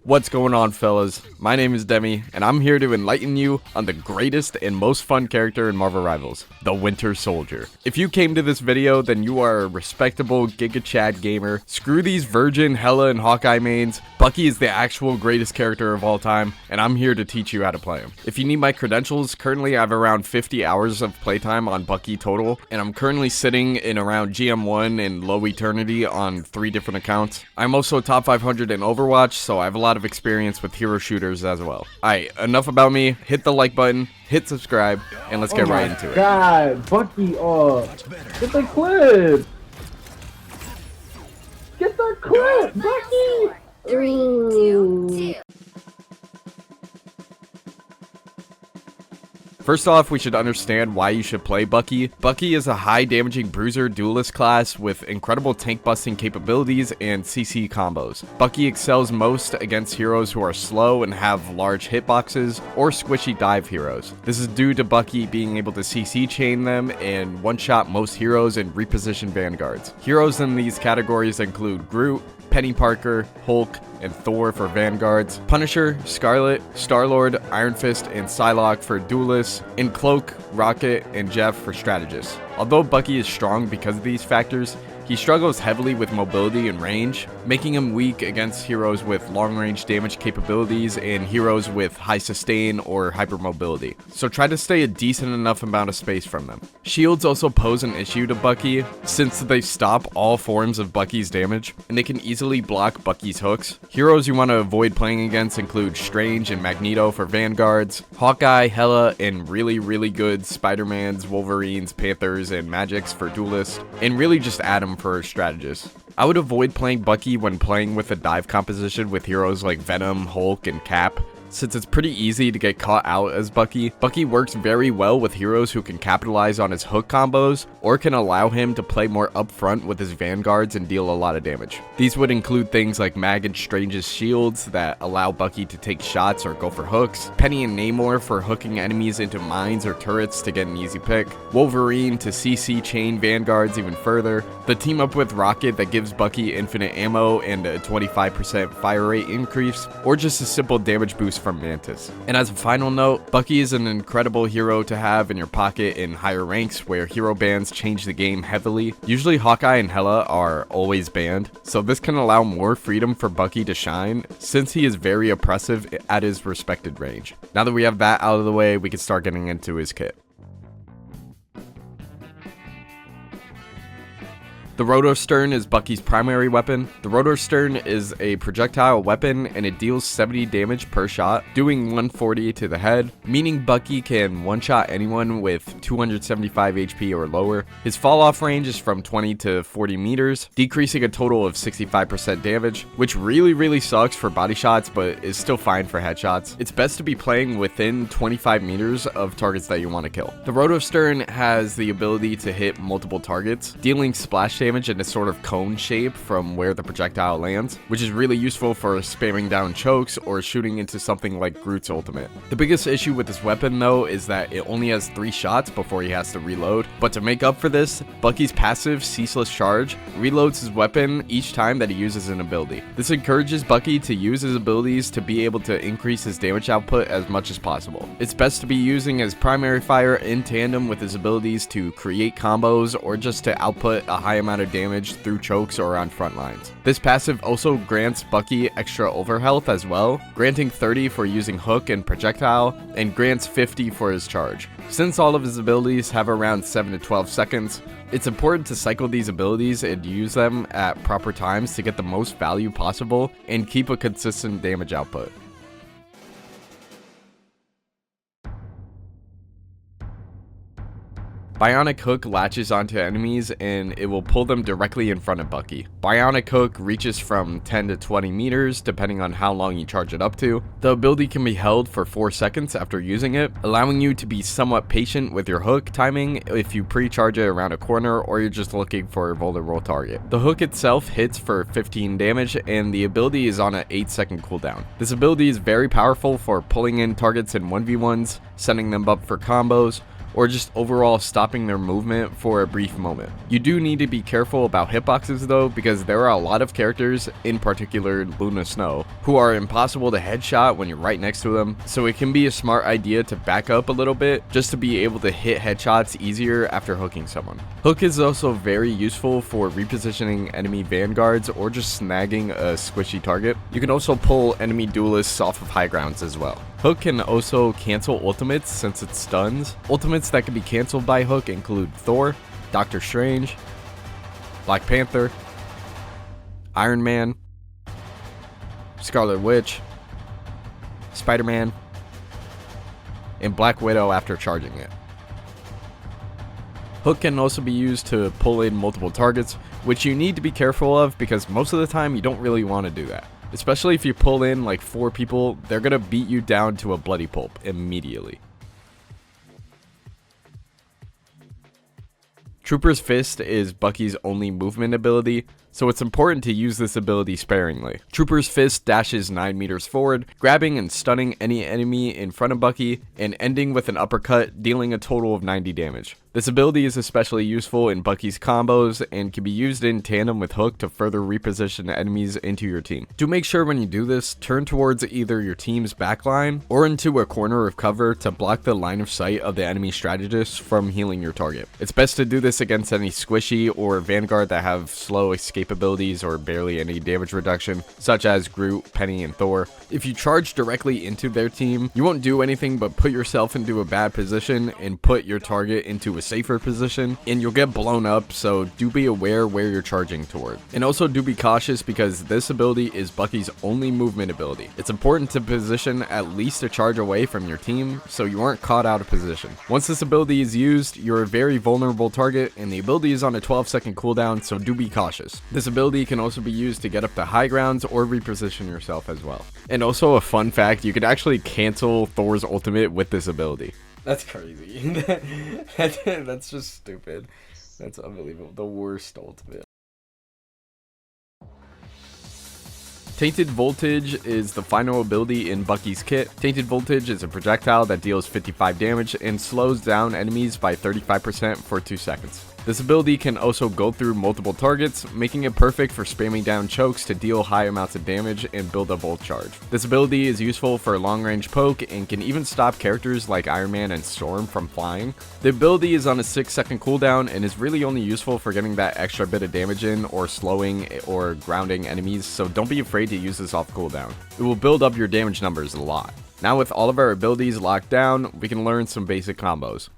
What's going on, fellas? My name is Demi, and I'm here to enlighten you on the greatest and most fun character in Marvel Rivals, the Winter Soldier. If you came to this video, then you are a respectable Giga Chad gamer. Screw these Virgin, Hela, and Hawkeye mains. Bucky is the actual greatest character of all time, and I'm here to teach you how to play him. If you need my credentials, currently I have around 50 hours of playtime on Bucky total, and I'm currently sitting in around GM1 and Low Eternity on 3 different accounts. I'm also top 500 in Overwatch, so I have a lot of experience with hero shooters as well. Alright, enough about me. Hit the like button, hit subscribe, and let's get right into it. God, Bucky, get the clip! Get the clip, Bucky! 3, 2, 2. First off, we should understand why you should play Bucky. Bucky is a high damaging bruiser duelist class with incredible tank busting capabilities and CC combos. Bucky excels most against heroes who are slow and have large hitboxes, or squishy dive heroes. This is due to Bucky being able to CC chain them and one-shot most heroes and reposition vanguards. Heroes in these categories include Groot, Penny Parker, Hulk, and Thor for vanguards, Punisher, Scarlet, Star-Lord, Iron Fist, and Psylocke for duelists, and Cloak, Rocket, and Jeff for strategists. Although Bucky is strong because of these factors, he struggles heavily with mobility and range, making him weak against heroes with long-range damage capabilities and heroes with high sustain or hypermobility. So try to stay a decent enough amount of space from them. Shields also pose an issue to Bucky, since they stop all forms of Bucky's damage, and they can easily block Bucky's hooks. Heroes you want to avoid playing against include Strange and Magneto for vanguards, Hawkeye, Hela, and really good Spider-Mans, Wolverines, Panthers, and Magics for duelists, and really just add them for strategists. I would avoid playing Bucky when playing with a dive composition with heroes like Venom, Hulk, and Cap, since it's pretty easy to get caught out as Bucky. Bucky works very well with heroes who can capitalize on his hook combos, or can allow him to play more upfront with his vanguards and deal a lot of damage. These would include things like Mag and Strange's shields that allow Bucky to take shots or go for hooks, Penny and Namor for hooking enemies into mines or turrets to get an easy pick, Wolverine to CC chain vanguards even further, the team up with Rocket that gives Bucky infinite ammo and a 25% fire rate increase, or just a simple damage boost from Mantis. And as a final note, Bucky is an incredible hero to have in your pocket in higher ranks where hero bans change the game heavily. Usually Hawkeye and Hela are always banned, so this can allow more freedom for Bucky to shine since he is very oppressive at his respected range. Now that we have that out of the way, we can start getting into his kit. The Roterstern is Bucky's primary weapon. The Roterstern is a projectile weapon and it deals 70 damage per shot, doing 140 to the head, meaning Bucky can one-shot anyone with 275 HP or lower. His fall-off range is from 20 to 40 meters, decreasing a total of 65% damage, which really sucks for body shots, but is still fine for headshots. It's best to be playing within 25 meters of targets that you want to kill. The Roterstern has the ability to hit multiple targets, dealing splash damage in a sort of cone shape from where the projectile lands, which is really useful for spamming down chokes or shooting into something like Groot's ultimate. The biggest issue with this weapon though is that it only has 3 shots before he has to reload, but to make up for this, Bucky's passive Ceaseless charge reloads his weapon each time that he uses an ability. This encourages Bucky to use his abilities to be able to increase his damage output as much as possible. It's best to be using his primary fire in tandem with his abilities to create combos or just to output a high amount of damage through chokes or on front lines. This passive also grants Bucky extra overhealth as well, granting 30 for using hook and projectile, and grants 50 for his charge. Since all of his abilities have around 7 to 12 seconds, it's important to cycle these abilities and use them at proper times to get the most value possible and keep a consistent damage output. Bionic Hook latches onto enemies and it will pull them directly in front of Bucky. Bionic Hook reaches from 10 to 20 meters depending on how long you charge it up to. The ability can be held for 4 seconds after using it, allowing you to be somewhat patient with your hook timing if you pre-charge it around a corner or you're just looking for a vulnerable target. The hook itself hits for 15 damage and the ability is on an 8-second cooldown. This ability is very powerful for pulling in targets in 1v1s, setting them up for combos, or just overall stopping their movement for a brief moment. You do need to be careful about hitboxes though, because there are a lot of characters, in particular Luna Snow, who are impossible to headshot when you're right next to them, so it can be a smart idea to back up a little bit just to be able to hit headshots easier after hooking someone. Hook is also very useful for repositioning enemy vanguards or just snagging a squishy target. You can also pull enemy duelists off of high grounds as well. Hook can also cancel ultimates since it stuns. Ultimates that can be canceled by Hook include Thor, Doctor Strange, Black Panther, Iron Man, Scarlet Witch, Spider-Man, and Black Widow after charging it. Hook can also be used to pull in multiple targets, which you need to be careful of because most of the time you don't really want to do that. Especially if you pull in like 4 people, they're gonna beat you down to a bloody pulp immediately. Trooper's Fist is Bucky's only movement ability, so it's important to use this ability sparingly. Trooper's Fist dashes 9 meters forward, grabbing and stunning any enemy in front of Bucky, and ending with an uppercut, dealing a total of 90 damage. This ability is especially useful in Bucky's combos and can be used in tandem with Hook to further reposition enemies into your team. Do make sure when you do this, turn towards either your team's backline or into a corner of cover to block the line of sight of the enemy strategist from healing your target. It's best to do this against any squishy or vanguard that have slow escape abilities or barely any damage reduction, such as Groot, Penny, and Thor. If you charge directly into their team, you won't do anything but put yourself into a bad position and put your target into a safer position, and you'll get blown up, so do be aware where you're charging toward. And also do be cautious because this ability is Bucky's only movement ability. It's important to position at least a charge away from your team so you aren't caught out of position. Once this ability is used, you're a very vulnerable target, and the ability is on a 12-second cooldown, so do be cautious. This ability can also be used to get up to high grounds or reposition yourself as well. And also a fun fact, you could actually cancel Thor's ultimate with this ability. That's crazy. That's just stupid. That's unbelievable. The worst ultimate. Tainted Voltage is the final ability in Bucky's kit. Tainted Voltage is a projectile that deals 55 damage and slows down enemies by 35% for 2 seconds. This ability can also go through multiple targets, making it perfect for spamming down chokes to deal high amounts of damage and build a volt charge. This ability is useful for long range poke and can even stop characters like Iron Man and Storm from flying. The ability is on a 6-second cooldown and is really only useful for getting that extra bit of damage in or slowing or grounding enemies, so don't be afraid to use this off cooldown. It will build up your damage numbers a lot. Now with all of our abilities locked down, we can learn some basic combos.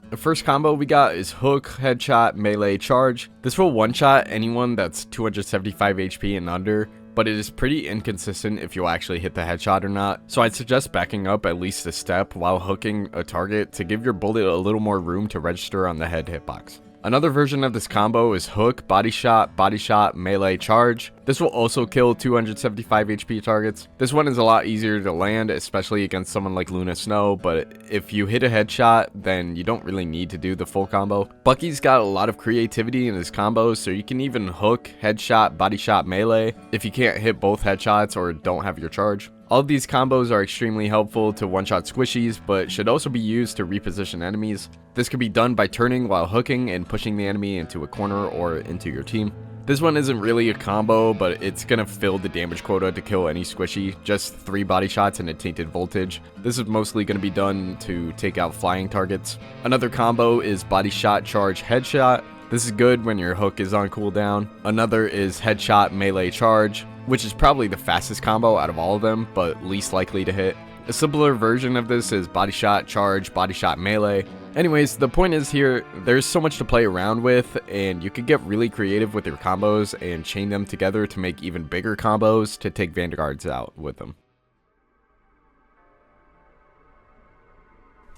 The first combo we got is Hook, Headshot, Melee, Charge. This will one-shot anyone that's 275 HP and under, but it is pretty inconsistent if you'll actually hit the headshot or not, so I'd suggest backing up at least a step while hooking a target to give your bullet a little more room to register on the head hitbox. Another version of this combo is Hook, Body Shot, Melee, Charge. This will also kill 275 HP targets. This one is a lot easier to land, especially against someone like Luna Snow, but if you hit a headshot, then you don't really need to do the full combo. Bucky's got a lot of creativity in his combos, so you can even Hook, Headshot, Body Shot, Melee if you can't hit both headshots or don't have your charge. All of these combos are extremely helpful to one-shot squishies, but should also be used to reposition enemies. This can be done by turning while hooking and pushing the enemy into a corner or into your team. This one isn't really a combo, but it's gonna fill the damage quota to kill any squishy, just 3 body shots and a Tainted Voltage. This is mostly gonna be done to take out flying targets. Another combo is Body Shot, Charge, Headshot. This is good when your hook is on cooldown. Another is Headshot, Melee, Charge, which is probably the fastest combo out of all of them, but least likely to hit. A simpler version of this is Body Shot, Charge, Body Shot, Melee. Anyways, the point is here, there's so much to play around with, and you can get really creative with your combos and chain them together to make even bigger combos to take vanguards out with them.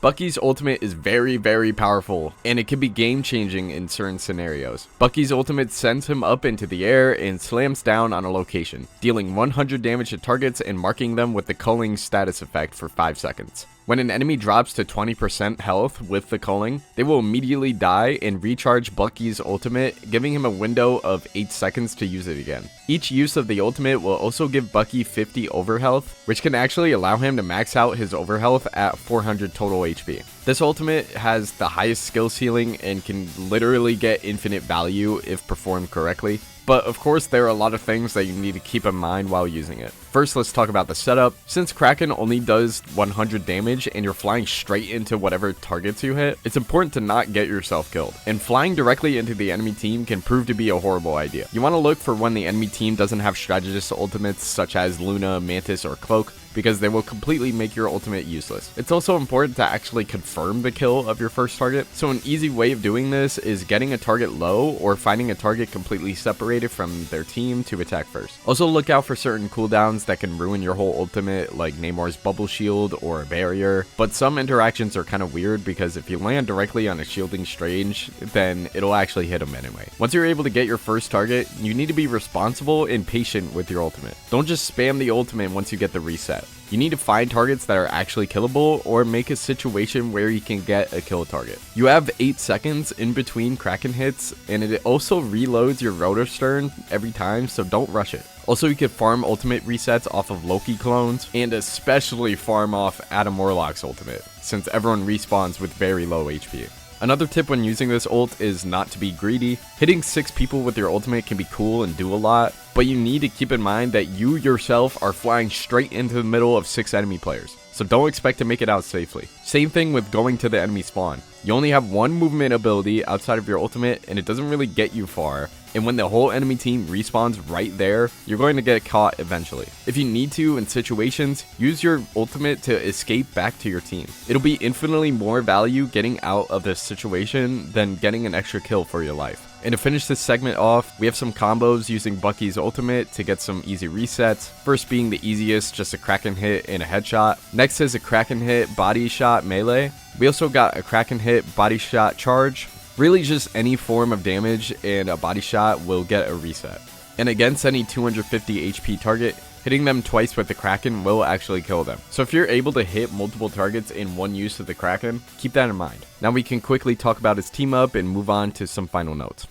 Bucky's ultimate is very, very powerful, and it can be game-changing in certain scenarios. Bucky's ultimate sends him up into the air and slams down on a location, dealing 100 damage to targets and marking them with the culling status effect for 5 seconds. When an enemy drops to 20% health with the culling, they will immediately die and recharge Bucky's ultimate, giving him a window of 8 seconds to use it again. Each use of the ultimate will also give Bucky 50 overhealth, which can actually allow him to max out his overhealth at 400 total HP. This ultimate has the highest skill ceiling and can literally get infinite value if performed correctly. But of course, there are a lot of things that you need to keep in mind while using it. First, let's talk about the setup. Since Kraken only does 100 damage and you're flying straight into whatever targets you hit, it's important to not get yourself killed. And flying directly into the enemy team can prove to be a horrible idea. You want to look for when the enemy team doesn't have strategist ultimates such as Luna, Mantis, or Cloak, because they will completely make your ultimate useless. It's also important to actually confirm the kill of your first target. So an easy way of doing this is getting a target low or finding a target completely separated from their team to attack first. Also look out for certain cooldowns that can ruin your whole ultimate, like Namor's bubble shield or a barrier, but some interactions are kind of weird because if you land directly on a shielding Strange, then it'll actually hit him anyway. Once you're able to get your first target, you need to be responsible and patient with your ultimate. Don't just spam the ultimate once you get the reset. You need to find targets that are actually killable or make a situation where you can get a kill target. You have 8 seconds in between Kraken hits, and it also reloads your Roterstern every time, so don't rush it. Also, you can farm ultimate resets off of Loki clones, and especially farm off Adam Warlock's ultimate, since everyone respawns with very low HP. Another tip when using this ult is not to be greedy. Hitting 6 people with your ultimate can be cool and do a lot, but you need to keep in mind that you yourself are flying straight into the middle of 6 enemy players, so don't expect to make it out safely. Same thing with going to the enemy spawn. You only have one movement ability outside of your ultimate, and it doesn't really get you far. And when the whole enemy team respawns right there, you're going to get caught eventually. If you need to in situations, use your ultimate to escape back to your team. It'll be infinitely more value getting out of this situation than getting an extra kill for your life. And to finish this segment off, we have some combos using Bucky's ultimate to get some easy resets. First being the easiest, just a Kraken hit and a headshot. Next is a Kraken hit body shot melee. We also got a Kraken hit body shot charge. Really just any form of damage and a body shot will get a reset. And against any 250 HP target, hitting them twice with the Kraken will actually kill them. So if you're able to hit multiple targets in one use of the Kraken, keep that in mind. Now we can quickly talk about his team up and move on to some final notes.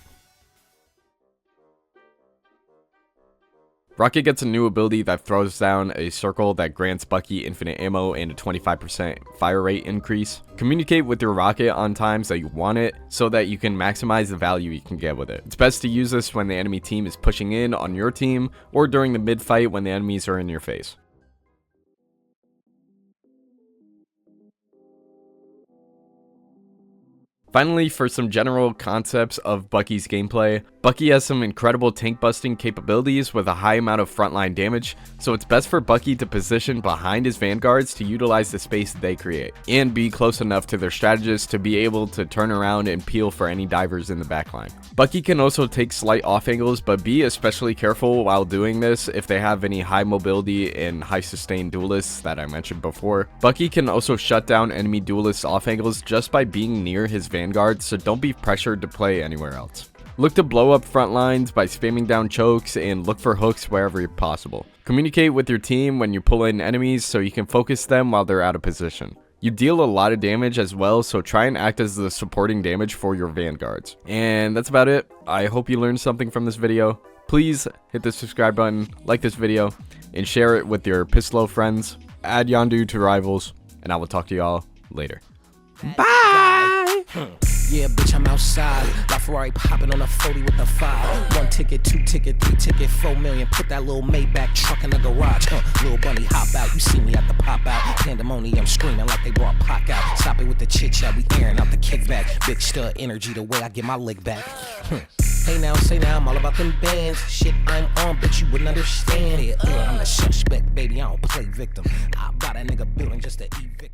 Rocket gets a new ability that throws down a circle that grants Bucky infinite ammo and a 25% fire rate increase. Communicate with your Rocket on times that you want it so that you can maximize the value you can get with it. It's best to use this when the enemy team is pushing in on your team or during the mid fight when the enemies are in your face. Finally, for some general concepts of Bucky's gameplay, Bucky has some incredible tank busting capabilities with a high amount of frontline damage, so it's best for Bucky to position behind his vanguards to utilize the space they create, and be close enough to their strategists to be able to turn around and peel for any divers in the backline. Bucky can also take slight off angles, but be especially careful while doing this if they have any high mobility and high sustained duelists that I mentioned before. Bucky can also shut down enemy duelists off angles just by being near his vanguard, so don't be pressured to play anywhere else. Look to blow up front lines by spamming down chokes and look for hooks wherever possible. Communicate with your team when you pull in enemies so you can focus them while they're out of position. You deal a lot of damage as well, so try and act as the supporting damage for your vanguards. And that's about it. I hope you learned something from this video. Please hit the subscribe button, like this video, and share it with your Pistolo friends. Add Yondu to rivals, and I will talk to y'all later. Bye! Yeah, bitch, I'm outside. La Ferrari popping on a 40 with a 5. 1 ticket, 2 ticket, 3 ticket, 4 million. Put that little Maybach truck in the garage. Little bunny hop out. You see me at the pop out. Pandemonium screaming like they brought Pac out. Stop it with the chit chat. We airing out the kickback. Big stud energy the way I get my lick back. Hey now, say now, I'm all about them bands. Shit I'm on, bitch, you wouldn't understand. Yeah, I'm the suspect, baby. I don't play victim. I bought a nigga building just to eat victim.